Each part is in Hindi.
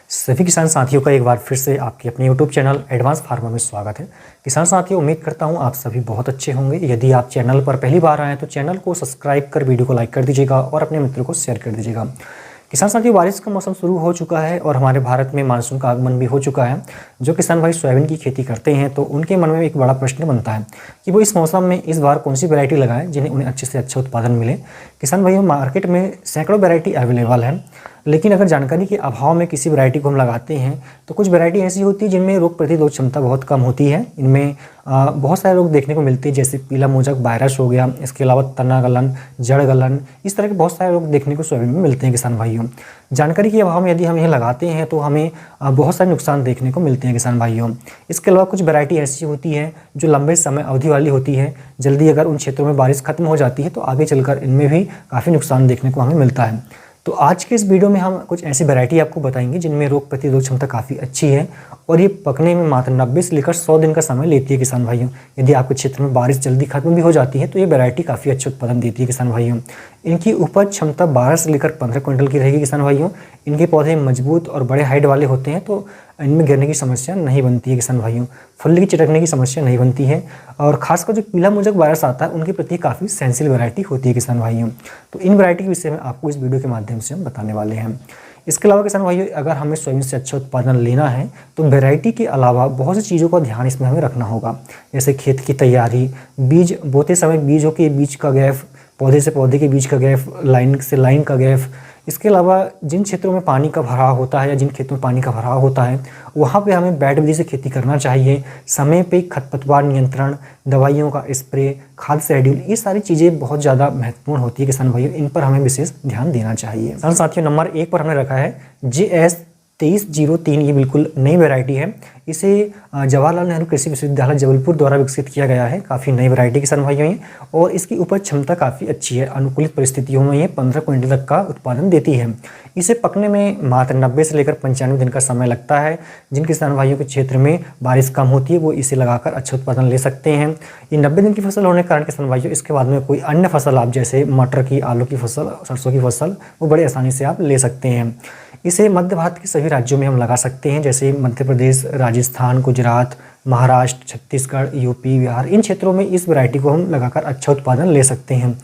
सभी किसान साथियों का एक बार फिर से आपके अपने YouTube चैनल एडवांस फार्मर में स्वागत है। किसान साथियों, उम्मीद करता हूं आप सभी बहुत अच्छे होंगे। यदि आप चैनल पर पहली बार आए हैं तो चैनल को सब्सक्राइब कर वीडियो को लाइक कर दीजिएगा और अपने मित्रों को शेयर कर दीजिएगा। किसान साथियों, बारिश का मौसम शुरू हो चुका है और हमारे भारत में मानसून का आगमन भी हो चुका है। जो किसान भाई सोयाबीन की खेती करते हैं तो उनके मन में एक बड़ा प्रश्न बनता है कि वो इस मौसम में इस बार कौन सी वैरायटी लगाएं जिन्हें उन्हें अच्छे से अच्छा उत्पादन मिले। किसान भाइयों, मार्केट में सैकड़ों वैरायटी अवेलेबल है, लेकिन अगर जानकारी के अभाव में किसी वैरायटी को हम लगाते हैं तो कुछ वैरायटी ऐसी होती है जिनमें रोग प्रतिरोधक क्षमता बहुत कम होती है। इनमें बहुत सारे रोग देखने को मिलते हैं, जैसे पीला मोजक वायरस हो गया, इसके अलावा तना गलन, जड़ गलन, इस तरह के बहुत सारे रोग देखने को सोयाबीन में मिलते हैं। किसान भाइयों, जानकारी के अभाव में यदि हम यह लगाते हैं तो हमें बहुत सारे नुकसान देखने को मिलते हैं। किसान भाइयों, इसके अलावा कुछ वैरायटी ऐसी होती है जो लंबे समय अवधि वाली होती है। जल्दी अगर उन क्षेत्रों में बारिश खत्म हो जाती है तो आगे चलकर इनमें भी काफ़ी नुकसान देखने को हमें मिलता है। तो आज के इस वीडियो में हम कुछ ऐसी वैरायटी आपको बताएंगे जिनमें रोग प्रतिरोधक क्षमता काफ़ी अच्छी है और ये पकने में मात्र 90 से लेकर 100 दिन का समय लेती है। किसान भाइयों, यदि आपके क्षेत्र में बारिश जल्दी खत्म भी हो जाती है तो ये वैरायटी काफ़ी अच्छा उत्पादन देती है। किसान भाइयों, इनकी उपज क्षमता 12 से लेकर 15 क्विंटल की रहेगी। किसान भाइयों, इनके पौधे मजबूत और बड़े हाइट वाले होते हैं तो इनमें गिरने की समस्या नहीं बनती है। किसान भाइयों, फली की चटकने की समस्या नहीं बनती है और खासकर जो पीला मोजक वायरस आता है उनके प्रति काफ़ी सेंसिटिव वैरायटी होती है। किसान भाइयों, तो इन वैरायटी के विषय में आपको इस वीडियो के माध्यम से हम बताने वाले हैं। इसके अलावा किसान भाइयों, अगर हमें सोयाबीन से अच्छा उत्पादन लेना है तो वैरायटी के अलावा बहुत सी चीज़ों का ध्यान इसमें हमें रखना होगा, जैसे खेत की तैयारी, बीज बोते समय बीजों के बीच का गैप, पौधे से पौधे के बीच का गैप, लाइन से लाइन का गैप। इसके अलावा जिन क्षेत्रों में पानी का भराव होता है या जिन खेतों में पानी का भराव होता है वहाँ पे हमें बैड विधि से खेती करना चाहिए। समय पे खरपतवार नियंत्रण, दवाइयों का स्प्रे, खाद शेड्यूल, ये सारी चीज़ें बहुत ज़्यादा महत्वपूर्ण होती है। किसान भाइयों, इन पर हमें विशेष ध्यान देना चाहिए। किसान साथियों, नंबर 1 पर हमने रखा है JS 2303। ये बिल्कुल नई वैरायटी है। इसे जवाहरलाल नेहरू कृषि विश्वविद्यालय जबलपुर द्वारा विकसित किया गया है। काफ़ी नई वैरायटी किसान भाइयों ये, और इसकी उपज क्षमता काफ़ी अच्छी है। अनुकूलित परिस्थितियों में ये 15 क्विंटल तक का उत्पादन देती है। इसे पकने में मात्र 90 से लेकर 95 दिन का समय लगता है। जिन किसान भाइयों के क्षेत्र में बारिश कम होती है वो इसे लगाकर अच्छा उत्पादन ले सकते हैं। ये 90 दिन की फसल होने के कारण किसान भाइयों इसके बाद में कोई अन्य फसल आप जैसे मटर की, आलू की फसल, सरसों की फसल, वो बड़े आसानी से आप ले सकते हैं। इसे मध्य भारत के सभी राज्यों में हम लगा सकते हैं, जैसे मध्य प्रदेश, राजस्थान, गुजरात, महाराष्ट्र, छत्तीसगढ़, यूपी, बिहार। इन क्षेत्रों में इस वैरायटी को हम लगाकर अच्छा उत्पादन ले सकते हैं।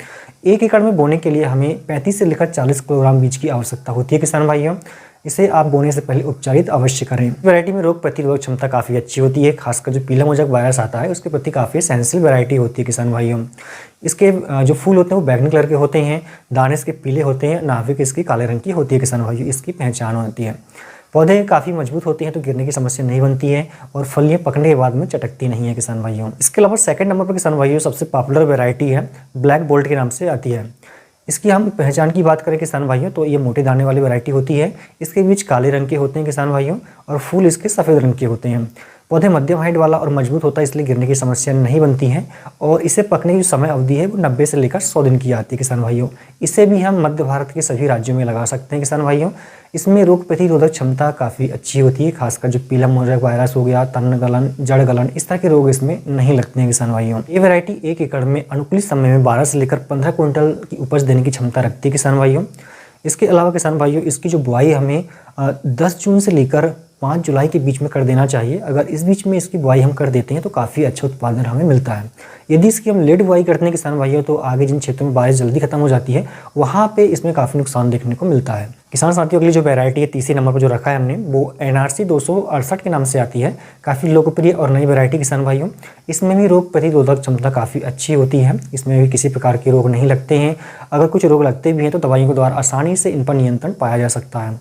1 एकड़ में बोने के लिए हमें 35 से लेकर 40 किलोग्राम बीज की आवश्यकता होती है। किसान भाइयों, इसे आप बोने से पहले उपचारित अवश्य करें। वैरायटी में रोग प्रतिरोधक क्षमता काफ़ी अच्छी होती है। खासकर जो पीला मोजक वायरस आता है उसके प्रति काफ़ी सेंसिटिव वैरायटी होती है। किसान भाइयों, इसके जो फूल होते हैं वो बैंगनी कलर के होते हैं, दाने इसके पीले होते हैं, नाभिक इसकी काले रंग की होती है। किसान भाइयों, इसकी पहचान होती है। पौधे काफ़ी मजबूत होते हैं तो गिरने की समस्या नहीं बनती है और फलियाँ पकने के बाद में चटकती नहीं है। किसान भाइयों, इसके अलावा सेकंड नंबर पर किसान भाइयों सबसे पॉपुलर वैरायटी है, ब्लैक बोल्ट के नाम से आती है। इसकी हम पहचान की बात करें किसान भाइयों तो ये मोटे दाने वाली वैरायटी होती है। इसके बीज काले रंग के होते हैं किसान भाइयों, और फूल इसके सफ़ेद रंग के होते हैं। पौधे मध्यम हाइट वाला और मजबूत होता है, इसलिए गिरने की समस्या नहीं बनती है और इसे पकने की समय अवधि है वो 90 से लेकर 100 दिन की आती है। किसान भाइयों, इसे भी हम मध्य भारत के सभी राज्यों में लगा सकते हैं। किसान भाइयों, इसमें रोग प्रतिरोधक क्षमता काफ़ी अच्छी होती है। खासकर जो पीला मोजक वायरस हो गया, तन गलन, जड़ गलन, इस तरह के रोग इसमें नहीं लगते हैं। किसान भाइयों, ये वैरायटी 1 एकड़ में अनुकूलित समय में 12 से लेकर 15 क्विंटल की उपज देने की क्षमता रखती है। किसान भाइयों, इसके अलावा किसान भाइयों इसकी जो बुआई हमें 10 जून से लेकर 5 जुलाई के बीच में कर देना चाहिए। अगर इस बीच में इसकी बुआई हम कर देते हैं तो काफ़ी अच्छा उत्पादन हमें मिलता है। यदि इसकी हम लेट बुआई करते हैं किसान भाइयों तो आगे जिन क्षेत्रों में बारिश जल्दी खत्म हो जाती है वहाँ पे इसमें काफ़ी नुकसान देखने को मिलता है। किसान साथियों, अगली जो वैरायटी है 3रे नंबर पर जो रखा है हमने वो NRC 268 के नाम से आती है। काफ़ी लोकप्रिय और नई वैरायटी किसान भाइयों। इसमें भी रोग प्रतिरोधक क्षमता काफ़ी अच्छी होती है। इसमें भी किसी प्रकार के रोग नहीं लगते हैं। अगर कुछ रोग लगते भी हैं तो दवाइयों के द्वारा आसानी से इन पर नियंत्रण पाया जा सकता है।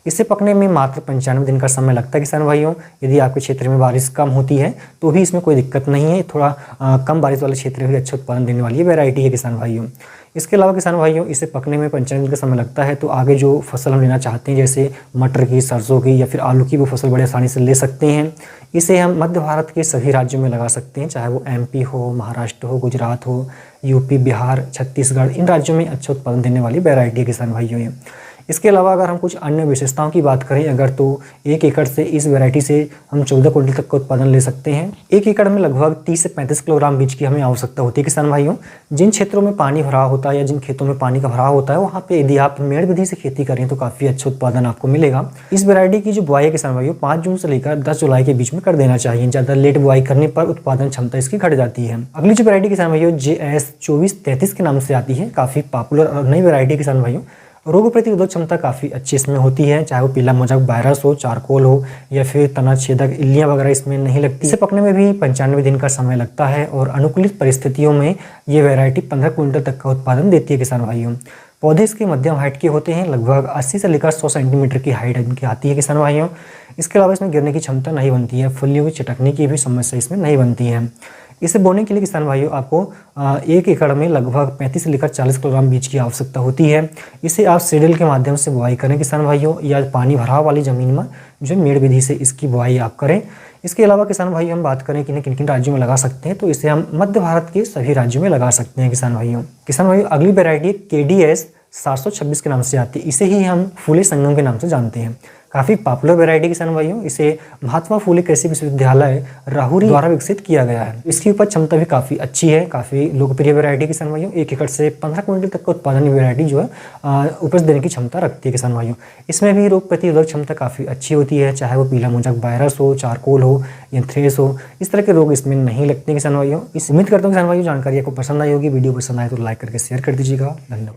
इसे पकने में मात्र 95 दिन का समय लगता है। किसान भाइयों, यदि आपके क्षेत्र में बारिश कम होती है तो भी इसमें कोई दिक्कत नहीं है। थोड़ा कम बारिश वाले क्षेत्र में भी अच्छा उत्पादन देने वाली वैरायटी है किसान भाइयों। इसके अलावा किसान भाइयों इसे पकने में 95 दिन का समय लगता है तो आगे जो फसल हम लेना चाहते हैं जैसे मटर की, सरसों की या फिर आलू की, वो फसल बड़े आसानी से ले सकते हैं। इसे हम मध्य भारत के सभी राज्यों में लगा सकते हैं, चाहे वो MP हो, महाराष्ट्र हो, गुजरात हो, यूपी, बिहार, छत्तीसगढ़। इन राज्यों में अच्छा उत्पादन देने वाली वैरायटी है किसान भाइयों ये। इसके अलावा अगर हम कुछ अन्य विशेषताओं की बात करें अगर, तो 1 एकड़ से इस वैरायटी से हम 14 क्विंटल तक का उत्पादन ले सकते हैं। 1 एकड़ में लगभग 30 से 35 किलोग्राम बीज की हमें आवश्यकता होती है किसान भाइयों। जिन क्षेत्रों में पानी भरा होता है या जिन खेतों में पानी का भराव होता है वहाँ पे यदि आप मेड़ विधि से खेती करें तो काफ़ी अच्छा उत्पादन आपको मिलेगा। इस वैरायटी की जो बुआई है किसान भाइयों 5 जून से लेकर 10 जुलाई के बीच में कर देना चाहिए। ज़्यादा लेट बुआई करने पर उत्पादन क्षमता इसकी घट जाती है। अगली जो वैरायटी किसान भाइयों JS 2433 के नाम से आती है, काफ़ी पॉपुलर और नई वैरायटी किसान भाइयों। रोग प्रतिरोधक क्षमता काफ़ी अच्छी इसमें होती है, चाहे वो पीला मोजक वायरस हो, चारकोल हो या फिर तना छेदक इल्लियाँ वगैरह इसमें नहीं लगती। इसे पकने में भी 95 दिन का समय लगता है और अनुकूलित परिस्थितियों में ये वैरायटी 15 क्विंटल तक का उत्पादन देती है किसान भाइयों। पौधे इसके मध्यम हाइट के होते हैं, लगभग 80 से लेकर 100 सेंटीमीटर की हाइट इनकी आती है किसान भाइयों। इसके अलावा इसमें गिरने की क्षमता नहीं बनती है, फलियों की चटकने की भी समस्या इसमें नहीं बनती है। इसे बोने के लिए किसान भाइयों आपको 1 एकड़ में लगभग 35 से लेकर 40 किलोग्राम बीज की आवश्यकता होती है। इसे आप सीडल के माध्यम से बुआई करें किसान भाइयों, या पानी भराव वाली ज़मीन में जो मेड़ विधि से इसकी बुआई आप करें। इसके अलावा किसान भाइयों हम बात करें कि किन किन राज्यों में लगा सकते हैं, तो इसे हम मध्य भारत के सभी राज्यों में लगा सकते हैं किसान भाइयों। अगली वैरायटी KDS 726 के नाम से आती है। इसे ही हम फूले संगम के नाम से जानते हैं। काफ़ी पॉपुलर वैरायटी किसान भाइयों। इसे महात्मा फूले कृषि विश्वविद्यालय राहुरी द्वारा विकसित किया गया है। इसकी उपज क्षमता भी काफ़ी अच्छी है, काफ़ी लोकप्रिय वैरायटी किसान भाइयों। 1 एकड़ से 15 क्विंटल तक का उत्पादन वैरायटी जो है उपज देने की क्षमता रखती है किसान भाइयों। इसमें भी रोग प्रतिरोधक क्षमता काफ़ी अच्छी होती है, चाहे वो पीला मोजक वायरस हो, चारकोल हो या थ्रेस हो, इस तरह के रोग इसमें नहीं लगते किसान भाइयों। उम्मीद करता हूँ किसान भाइयों जानकारी आपको पसंद आई होगी। वीडियो पसंद आए तो लाइक करके शेयर कर दीजिएगा। धन्यवाद।